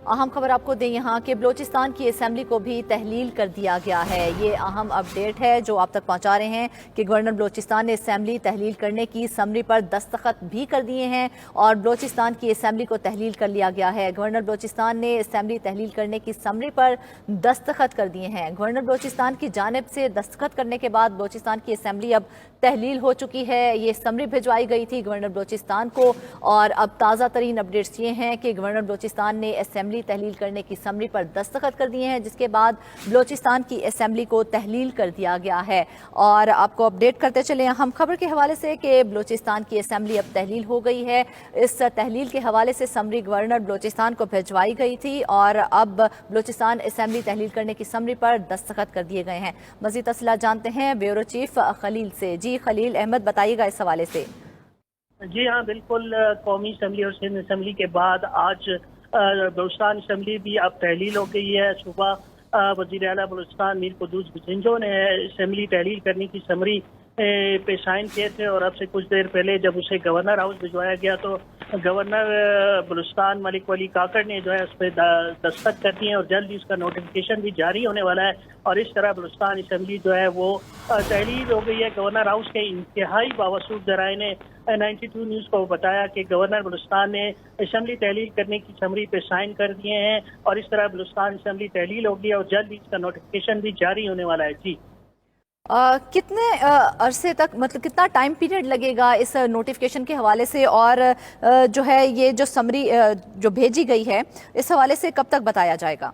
اہم خبر آپ کو دیں یہاں کہ بلوچستان کی اسمبلی کو بھی تحلیل کر دیا گیا ہے۔ یہ اہم اپڈیٹ ہے جو آپ تک پہنچا رہے ہیں کہ گورنر بلوچستان نے اسمبلی تحلیل کرنے کی سمری پر دستخط بھی کر دیے ہیں اور بلوچستان کی اسمبلی کو تحلیل کر لیا گیا ہے۔ گورنر بلوچستان نے اسمبلی تحلیل کرنے کی سمری پر دستخط کر دیے ہیں۔ گورنر بلوچستان کی جانب سے دستخط کرنے کے بعد بلوچستان کی اسمبلی اب تحلیل ہو چکی ہے۔ یہ سمری بھجوائی گئی تھی گورنر بلوچستان کو اور اب تازہ ترین اپڈیٹس یہ ہیں کہ گورنر بلوچستان نے اسمبلی تحلیل کرنے کی سمری پر دستخط کر دیے ہیں، جس کے بعد بلوچستان کی اسمبلی کو تحلیل کر دیا گیا ہے۔ اور آپ کو اپڈیٹ کرتے چلیں ہم خبر کے حوالے سے کہ بلوچستان کی اسمبلی اب تحلیل ہو گئی ہے۔ اس تحلیل کے حوالے سے سمری گورنر بلوچستان کو بھجوائی گئی تھی اور اب بلوچستان اسمبلی تحلیل کرنے کی سمری پر دستخط کر دیے گئے ہیں۔ مزید تفصیلات جانتے ہیں بیورو چیف خلیل سے۔ جی خلیل احمد، بتائیے گا اس حوالے سے۔ جی ہاں بالکل، قومی اسمبلی اور سندھ اسمبلی کے بعد آج بلوچستان اسمبلی بھی اب تحلیل ہو گئی ہے۔ صبح وزیر اعلیٰ بلوچستان میر قدوس بزنجو نے اسمبلی تحلیل کرنے کی سمری پہ سائن کیے تھے اور اب سے کچھ دیر پہلے جب اسے گورنر ہاؤس بھجوایا گیا تو گورنر بلوچستان ملک ولی کاکڑ نے جو ہے اس پہ دستخط کر دیے ہیں اور جلد ہی اس کا نوٹیفیکیشن بھی جاری ہونے والا ہے اور اس طرح بلوچستان اسمبلی جو ہے وہ تحلیل ہو گئی ہے۔ گورنر ہاؤس کے انتہائی باوسود ذرائع نے 92 نیوز کو بتایا کہ گورنر بلوچستان نے اسمبلی تحلیل کرنے کی سمری پہ سائن کر دیے ہیں اور اس طرح بلوچستان اسمبلی تحلیل ہوگی اور جلد ہی اس کا نوٹیفیکیشن بھی جاری ہونے والا ہے۔ جی کتنے عرصے تک، مطلب کتنا ٹائم پیریڈ لگے گا اس نوٹیفیکیشن کے حوالے سے، اور جو ہے یہ جو سمری جو بھیجی گئی ہے اس حوالے سے کب تک بتایا جائے گا؟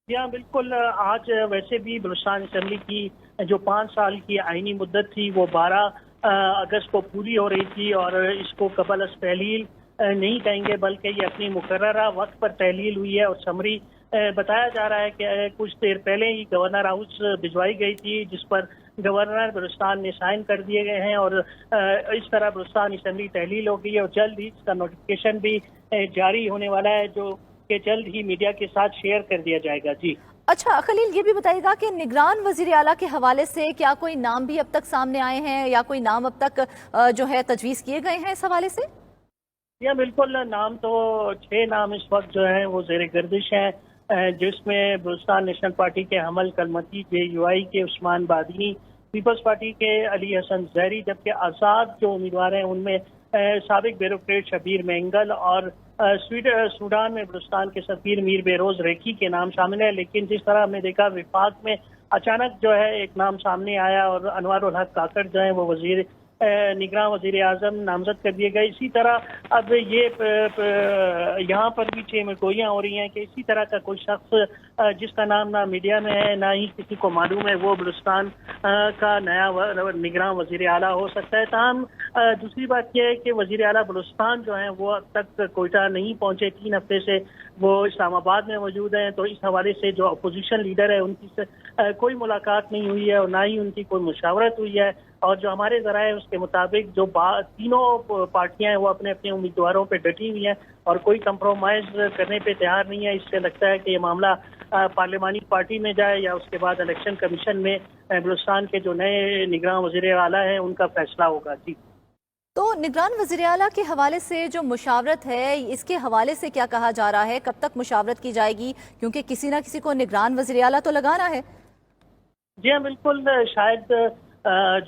جی ہاں بالکل، آج ویسے بھی بلوچستان اسمبلی کی جو 5 سال کی آئینی مدت تھی وہ 12 اگست کو پوری ہو رہی تھی اور اس کو قبل از تحلیل نہیں کہیں گے بلکہ یہ اپنی مقررہ وقت پر تحلیل ہوئی ہے اور سمری بتایا جا رہا ہے کہ کچھ دیر پہلے ہی گورنر ہاؤس بھجوائی گئی تھی جس پر گورنر بلوچستان نے سائن کر دیے گئے ہیں اور اس طرح بلوچستان اسمبلی تحلیل ہو گئی ہے اور جلد ہی اس کا نوٹیفیکیشن بھی جاری ہونے والا ہے جو کہ جلد ہی میڈیا کے ساتھ شیئر کر دیا جائے گا۔ جی اچھا خلیل، یہ بھی بتائیے گا کہ نگران وزیر اعلیٰ کے حوالے سے کیا کوئی نام بھی اب تک سامنے آئے ہیں یا کوئی نام اب تک جو ہے تجویز کیے گئے ہیں اس حوالے سے؟ یا بالکل، نام تو 6 نام اس وقت جو ہیں وہ زیر گردش ہیں، جس میں بلوچستان نیشنل پارٹی کے حمل کلمتی JUI کے عثمان بادینی، پیپلز پارٹی کے علی حسن زہری، جبکہ آزاد جو امیدوار ہیں ان میں سابق بیوروکریٹ شبیر مینگل اور سوڈان میں بلوچستان کے سفیر میر بہروز ریکھی کے نام شامل ہیں۔ لیکن جس طرح ہم نے دیکھا وفاق میں اچانک جو ہے ایک نام سامنے آیا اور انوار الحق کاکڑ جو ہیں وہ نگراں وزیر اعظم نامزد کر دیے گئے۔ اسی طرح اب یہ یہاں پر بھی 6 گوئیاں ہو رہی ہیں کہ اسی طرح کا کوئی شخص جس کا نام نہ میڈیا میں ہے نہ ہی کسی کو معلوم ہے وہ بلوچستان کا نیا نگراں وزیر اعلیٰ ہو سکتا ہے۔ تاہم دوسری بات یہ ہے کہ وزیر اعلیٰ بلوچستان جو ہیں وہ اب تک کوئٹہ نہیں پہنچے، 3 ہفتے سے وہ اسلام آباد میں موجود ہیں، تو اس حوالے سے جو اپوزیشن لیڈر ہے ان کی کوئی ملاقات نہیں ہوئی ہے اور نہ ہی ان کی کوئی مشاورت ہوئی ہے اور جو ہمارے ذرائع اس کے مطابق جو تینوں پارٹیاں ہیں وہ اپنے اپنے امیدواروں پہ ڈٹی ہوئی ہیں اور کوئی کمپرومائز کرنے پہ تیار نہیں ہے۔ اس سے لگتا ہے کہ یہ معاملہ پارلیمانی پارٹی میں جائے یا اس کے بعد الیکشن کمیشن میں بلوچستان کے جو نئے نگراں وزیر اعلیٰ ہیں ان کا فیصلہ ہوگا۔ جی تو نگران وزیر اعلیٰ کے حوالے سے جو مشاورت ہے اس کے حوالے سے کیا کہا جا رہا ہے؟ کب تک مشاورت کی جائے گی؟ کیونکہ کسی نہ کسی کو نگران وزیر اعلیٰ تو لگانا ہے۔ جی ہاں بالکل، شاید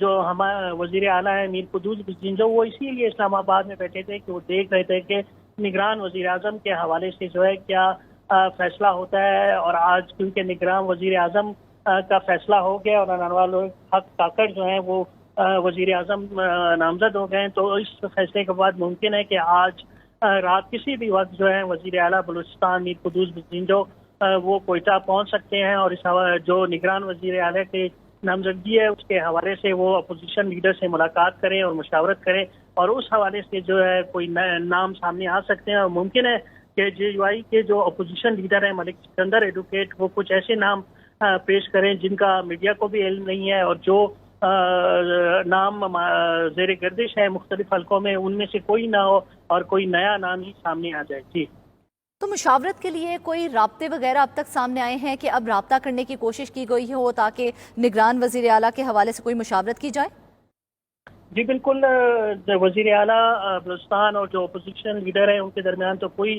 جو ہمارا وزیر اعلیٰ ہے میر قدوس بزنجو وہ اسی لیے اسلام آباد میں بیٹھے تھے کہ وہ دیکھ رہے تھے کہ نگران وزیر اعظم کے حوالے سے جو ہے کیا فیصلہ ہوتا ہے اور آج کیونکہ نگران وزیر اعظم کا فیصلہ ہو گیا اور انوار الحق کاکڑ جو ہیں وہ وزیر اعظم نامزد ہو گئے ہیں تو اس فیصلے کے بعد ممکن ہے کہ آج رات کسی بھی وقت جو ہے وزیر اعلیٰ بلوچستان میر قدوس بزنجو وہ کوئٹہ پہنچ سکتے ہیں اور اس جو نگران وزیر اعلیٰ کے نامزدگی ہے اس کے حوالے سے وہ اپوزیشن لیڈر سے ملاقات کریں اور مشاورت کریں اور اس حوالے سے جو ہے کوئی نام سامنے آ سکتے ہیں اور ممکن ہے کہ JUI کے جو اپوزیشن لیڈر ہیں ملک سکندر ایڈوکیٹ وہ کچھ ایسے نام پیش کریں جن کا میڈیا کو بھی علم نہیں ہے اور جو نام زیر گردش ہے مختلف حلقوں میں ان میں سے کوئی نہ ہو اور کوئی نیا نام ہی سامنے آ جائے۔ جی تو مشاورت کے لیے کوئی رابطے وغیرہ اب تک سامنے آئے ہیں کہ اب رابطہ کرنے کی کوشش کی گئی ہو تاکہ نگران وزیر اعلیٰ کے حوالے سے کوئی مشاورت کی جائے؟ جی بالکل، وزیر اعلیٰ بلوچستان اور جو اپوزیشن لیڈر ہیں ان کے درمیان تو کوئی